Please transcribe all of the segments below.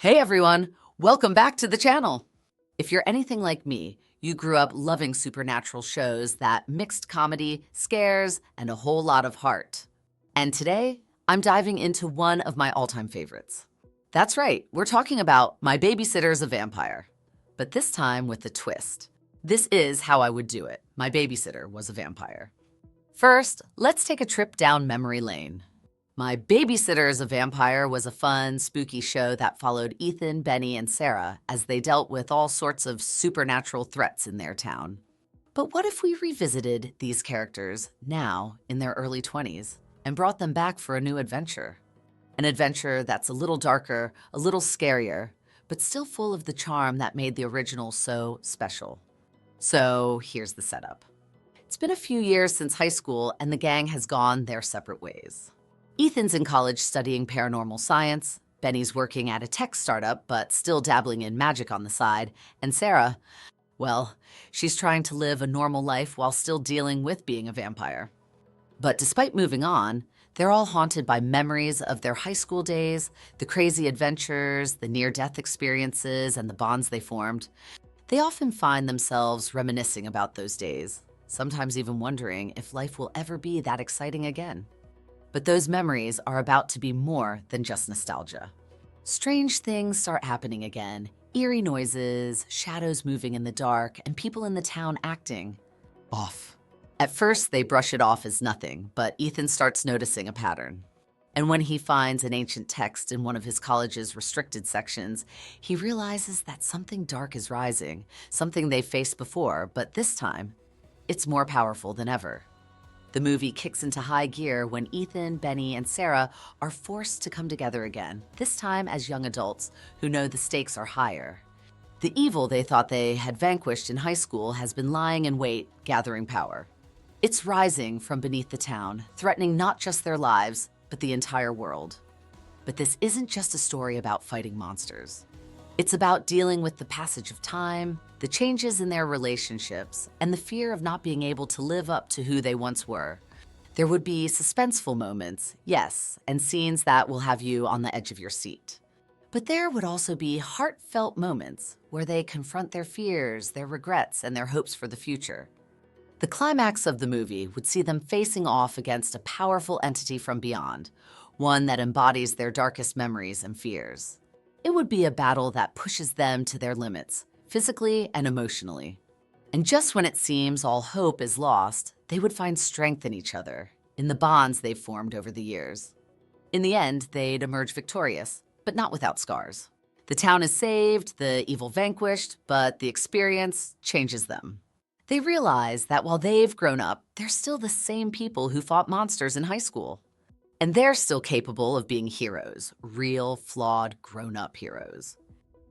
Hey everyone, welcome back to the channel. If you're anything like me, you grew up loving supernatural shows that mixed comedy, scares, and a whole lot of heart. And today, I'm diving into one of my all-time favorites. That's right, we're talking about My Babysitter's a Vampire. But this time with a twist. This is how I would do it. My babysitter was a vampire. First, let's take a trip down memory lane. My Babysitter is a Vampire was a fun, spooky show that followed Ethan, Benny, and Sarah as they dealt with all sorts of supernatural threats in their town. But what if we revisited these characters now in their early 20s and brought them back for a new adventure? An adventure that's a little darker, a little scarier, but still full of the charm that made the original so special. So here's the setup. It's been a few years since high school and the gang has gone their separate ways. Ethan's in college studying paranormal science, Benny's working at a tech startup but still dabbling in magic on the side, and Sarah, well, she's trying to live a normal life while still dealing with being a vampire. But despite moving on, they're all haunted by memories of their high school days, the crazy adventures, the near-death experiences, and the bonds they formed. They often find themselves reminiscing about those days, sometimes even wondering if life will ever be that exciting again. But those memories are about to be more than just nostalgia. Strange things start happening again, eerie noises, shadows moving in the dark, and people in the town acting off. At first, they brush it off as nothing, but Ethan starts noticing a pattern. And when he finds an ancient text in one of his college's restricted sections, he realizes that something dark is rising, something they've faced before, but this time, it's more powerful than ever. The movie kicks into high gear when Ethan, Benny, and Sarah are forced to come together again, this time as young adults who know the stakes are higher. The evil they thought they had vanquished in high school has been lying in wait, gathering power. It's rising from beneath the town, threatening not just their lives, but the entire world. But this isn't just a story about fighting monsters. It's about dealing with the passage of time, the changes in their relationships, and the fear of not being able to live up to who they once were. There would be suspenseful moments, yes, and scenes that will have you on the edge of your seat. But there would also be heartfelt moments where they confront their fears, their regrets, and their hopes for the future. The climax of the movie would see them facing off against a powerful entity from beyond, one that embodies their darkest memories and fears. It would be a battle that pushes them to their limits, physically and emotionally. And just when it seems all hope is lost, they would find strength in each other, in the bonds they've formed over the years. In the end, they'd emerge victorious, but not without scars. The town is saved, the evil vanquished, but the experience changes them. They realize that while they've grown up, they're still the same people who fought monsters in high school. And they're still capable of being heroes, real, flawed, grown-up heroes.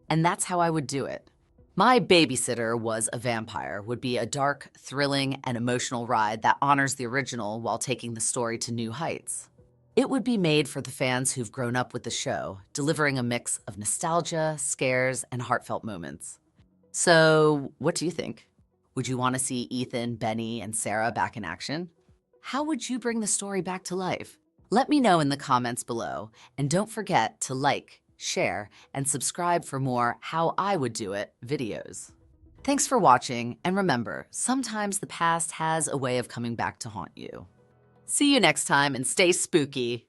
And that's how I would do it. My Babysitter was a Vampire would be a dark, thrilling, and emotional ride that honors the original while taking the story to new heights. It would be made for the fans who've grown up with the show, delivering a mix of nostalgia, scares, and heartfelt moments. So, what do you think? Would you want to see Ethan, Benny, and Sarah back in action? How would you bring the story back to life? Let me know in the comments below, and don't forget to like, share, and subscribe for more How I Would Do It videos. Thanks for watching, and remember, sometimes the past has a way of coming back to haunt you. See you next time, and stay spooky!